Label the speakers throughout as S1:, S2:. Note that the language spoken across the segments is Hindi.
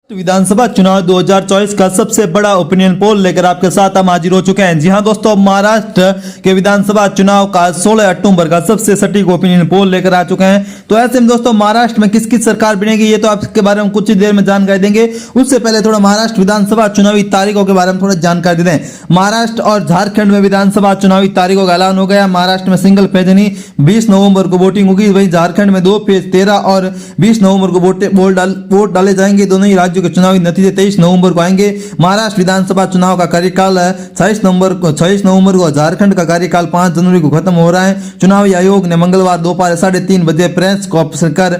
S1: विधानसभा चुनाव 2024 का सबसे बड़ा ओपिनियन पोल लेकर आपके साथ हम हाजिर हो चुके हैं। जी हां दोस्तों, महाराष्ट्र के विधानसभा चुनाव का 16 अक्टूबर का सबसे सटीक ओपिनियन पोल लेकर आ चुके हैं। तो ऐसे में दोस्तों, महाराष्ट्र में किसकी सरकार बनेगी ये तो आपके बारे में कुछ ही देर में जानकारी देंगे। उससे पहले थोड़ा महाराष्ट्र विधानसभा चुनावी तारीखों के बारे में थोड़ा जानकारी दें। महाराष्ट्र और झारखंड में विधानसभा चुनावी तारीखों का ऐलान हो गया। महाराष्ट्र में सिंगल फेज यानी 20 नवंबर को वोटिंग होगी, वहीं झारखंड में 2 फेज 13 और 20 नवंबर को वोट डाले जाएंगे। दोनों ही राज्यों के चुनावी नतीजे 23 नवंबर को आएंगे। महाराष्ट्र विधानसभा चुनाव का कार्यकाल 26 नवंबर को, झारखंड का कार्यकाल 5 जनवरी को खत्म हो रहा है। चुनावी आयोग ने मंगलवार दोपहर 3:30 बजे प्रेस कॉन्फ्रेंस कर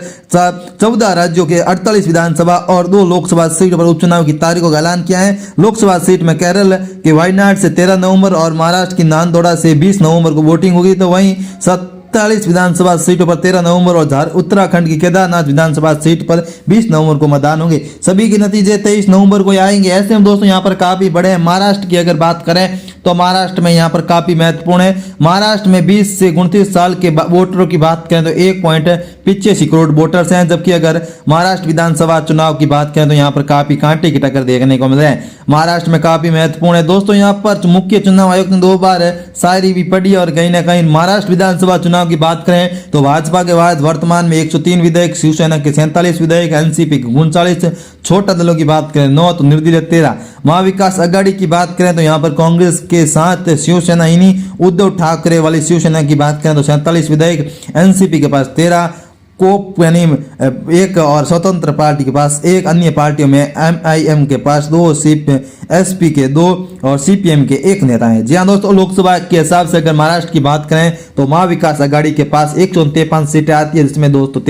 S1: 14 राज्यों के 48 विधानसभा और 2 लोकसभा सीटों पर उपचुनाव की तारीखों का ऐलान किया है। लोकसभा सीट में केरल के वायनाड से 13 नवंबर और महाराष्ट्र की नांदोड़ा से 20 नवंबर को वोटिंग होगी। तो वहीं 47 विधानसभा सीटों पर 13 नवंबर और उत्तराखंड की केदारनाथ विधानसभा सीट पर 20 नवंबर को मतदान होंगे। सभी के नतीजे 23 नवंबर को आएंगे। ऐसे में दोस्तों यहाँ पर काफी बड़े हैं। महाराष्ट्र की अगर बात करें तो महाराष्ट्र में यहाँ पर काफी महत्वपूर्ण है। महाराष्ट्र में 20 से 29 साल के वोटरों की बात करें तो 1.85 करोड़ वोटर्स हैं, जबकि अगर महाराष्ट्र विधानसभा चुनाव की बात करें तो यहाँ पर काफी कांटे की टक्कर देखने को मिल रहे हैं। महाराष्ट्र में काफी महत्वपूर्ण है दोस्तों। यहाँ पर मुख्य चुनाव आयोग ने 2 बार शायरी भी पढ़ी और कहीं ना कहीं महाराष्ट्र विधानसभा चुनाव की बात करें तो भाजपा के बाद वर्तमान में 103 विधेयक, शिवसेना के 47 विधेयक, एनसीपी के 39, छोटा दलों की बात करें 9 तो निर्दलीय 13। महाविकास आघाड़ी की बात करें तो यहाँ पर कांग्रेस के साथ शिवसेना इन्हीं उद्धव ठाकरे वाली शिवसेना की बात करें तो 47 विधेयक, एनसीपी के पास 13, कोप यानी 1 और स्वतंत्र पार्टी के पास 1, अन्य पार्टियों में एमआईएम के पास 2, एसपी के 2 और सीपीएम के 1 नेता हैं। जी हाँ दोस्तों, लोकसभा के हिसाब से अगर महाराष्ट्र की बात करें तो महाविकास आघाड़ी के पास 153 सीटें आती है, जिसमें दोस्तों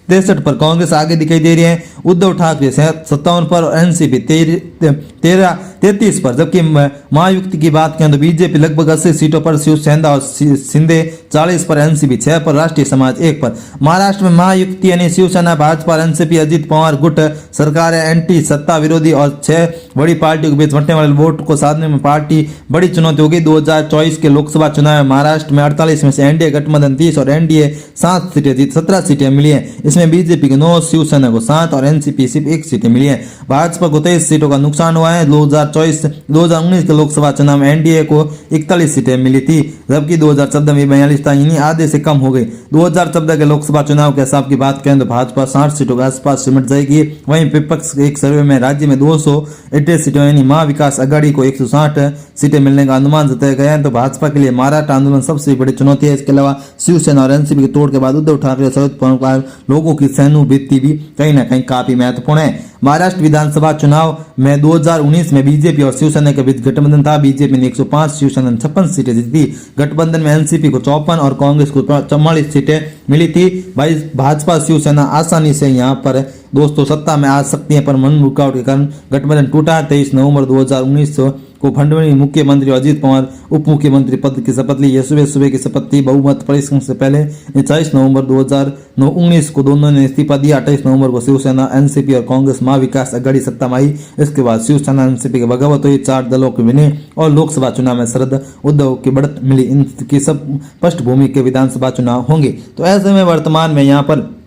S1: 63 पर कांग्रेस आगे दिखाई दे रही है, उद्धव ठाकरे 57 पर और एनसीपी 33 पर। जबकि महायुति की बात करें तो बीजेपी लगभग 80 सीटों पर, शिवसेना और शिंदे 40 पर, एनसीपी 6 पर, राष्ट्रीय समाज 1 पर। महाराष्ट्र में महायुति यानी शिवसेना, भाजपा और एनसीपी अजित पवार गुट सरकार है, एंटी सत्ता विरोधी और 6 बड़ी पार्टियों के बीच बंटने वाले वोट को साधने में पार्टी बड़ी चुनौती होगी। 2024 के लोकसभा चुनाव में महाराष्ट्र में 48 में से एनडीए गठबंधन 30 और एनडीए 7 सीटें जीत 17 सीटें मिली हैं। इसमें बीजेपी को 9, शिवसेना को 7 और एनसीपी सिर्फ 1 सीटें मिली है। भाजपा को 23 सीटों का नुकसान हुआ है। 2019 के लोकसभा चुनाव में एनडीए को 41 सीटें मिली थी, जबकि 2014 में 42 था, यानी आधे से कम हो गई। 2014 के लोकसभा चुनाव के हिसाब की बात करें तो भाजपा 60 सीटों के आसपास सिमट जाएगी। वहीं विपक्ष के एक सर्वे में राज्य में 288 सीटों यानी महाविकास आघाड़ी को 160 सीटें मिलने का अनुमान जताया गया है। तो भाजपा के लिए महाराष्ट्र आंदोलन सबसे बड़ी चुनौती है। इसके अलावा शिवसेना और एनसीपी के तोड़ के बाद उद्धव ठाकरे शरद पवार लोगों की सहानुभूति भी कहीं ना कहीं काफी महत्वपूर्ण है। महाराष्ट्र विधानसभा चुनाव में 2019 में बीजेपी और शिवसेना के बीच गठबंधन था। बीजेपी ने 105, शिवसेना ने 56 सीटें जीती। गठबंधन में एनसीपी को 54 और कांग्रेस को 44 सीटें मिली थी। भाजपा शिवसेना आसानी से यहाँ पर दोस्तों सत्ता में आ सकती है, पर मन रुकावट के कारण गठबंधन टूटा। 23 नवंबर 2019 को फडणवीस मुख्यमंत्री अजित पवार उप मुख्यमंत्री पद की शपथ ली। सुबह की शपथ थी बहुमत परिश्रम से पहले। 24 नवंबर 2019 को दोनों ने इस्तीफा दिया। 28 नवंबर को शिवसेना, एनसीपी और कांग्रेस महाविकास आघाड़ी सत्ता में आई। इसके बाद शिवसेना एनसीपी की बगावत हुई, 4 दलों के विनय और लोकसभा चुनाव में शरद उद्धव की बढ़त मिली। इनकी सब पृष्ठभूमि के विधानसभा चुनाव होंगे। तो ऐसे में वर्तमान में यहाँ पर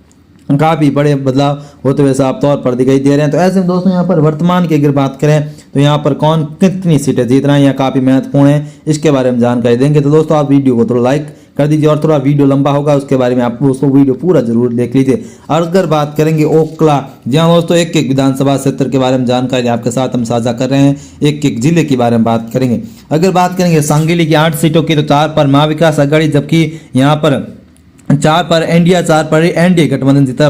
S1: काफी बड़े बदलाव होते हुए साफ तौर पर दिखाई दे रहे हैं। तो ऐसे में दोस्तों यहाँ पर वर्तमान की अगर बात करें तो यहाँ पर कौन कितनी सीटें जीत रहा है यह काफी महत्वपूर्ण है, इसके बारे में जानकारी देंगे। तो दोस्तों आप वीडियो को थोड़ा लाइक कर दीजिए और थोड़ा वीडियो लंबा होगा उसके बारे में आप दोस्तों वीडियो पूरा जरूर देख लीजिए। और अगर बात करेंगे ओखला, जहाँ दोस्तों एक विधानसभा क्षेत्र के बारे में जानकारी आपके साथ हम साझा कर रहे हैं, एक जिले के बारे में बात करेंगे। अगर बात करेंगे सांगली की 8 सीटों की तो 4 पर महाविकास आघाड़ी, जबकि यहाँ पर 4 पर एनडीए, 4 पर एनडीए गठबंधन जीत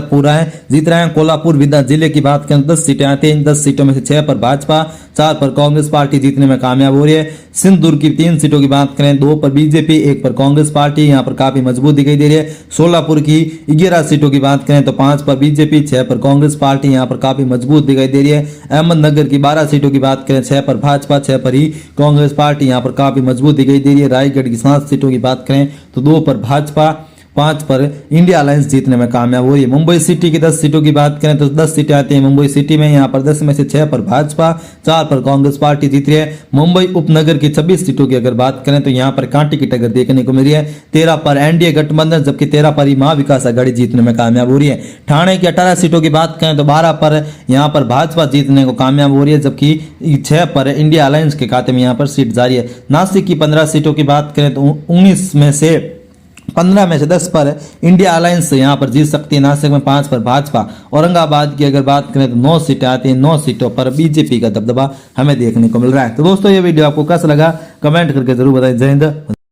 S1: रहे हैं। कोल्हापुर विधान जिले की बात करें 10 सीटें आती हैं। 10 सीटों में से 6 पर भाजपा, 4 पर कांग्रेस पार्टी जीतने में कामयाब हो रही है। सिंधुदुर्ग की 3 सीटों की बात करें 2 पर बीजेपी, 1 पर कांग्रेस पार्टी यहाँ पर काफी मजबूत दिखाई दे रही है। सोलापुर की 11 सीटों की बात करें तो 5 पर बीजेपी, 6 पर कांग्रेस पार्टी यहाँ पर काफी मजबूत दिखाई दे रही है। अहमदनगर की 12 सीटों की बात करें 6 पर भाजपा, 6 पर ही कांग्रेस पार्टी यहाँ पर काफी मजबूत दिखाई दे रही है। रायगढ़ की 7 सीटों की बात करें तो 2 पर भाजपा 5 पर इंडिया अलायंस जीतने में कामयाब हो रही है। मुंबई सिटी की 10 सीटों की बात करें तो 10 सीटें आती हैं मुंबई सिटी में। यहाँ पर 10 में से 6 पर भाजपा, 4 पर कांग्रेस पार्टी जीत रही है। मुंबई उपनगर की 26 सीटों की अगर बात करें तो यहाँ पर कांटे की टक्कर देखने को मिल रही है। 13 पर एनडीए गठबंधन, जबकि 13 पर ही महाविकास आघाड़ी जीतने में कामयाब हो रही है। ठाणे की 18 सीटों की बात करें तो 12 पर यहाँ पर भाजपा जीतने को कामयाब हो रही है, जबकि 6 पर इंडिया अलायंस के खाते में यहाँ पर सीट जारी है। नासिक की 15 सीटों की बात करें तो 15 में से 10 पर इंडिया अलायंस यहाँ पर जीत सकती है। नासिक में 5 पर भाजपा। औरंगाबाद की अगर बात करें तो 9 सीटें आती हैं। 9 सीटों पर बीजेपी का दबदबा हमें देखने को मिल रहा है। तो दोस्तों ये वीडियो आपको कैसा लगा कमेंट करके जरूर बताएं। जय हिंद।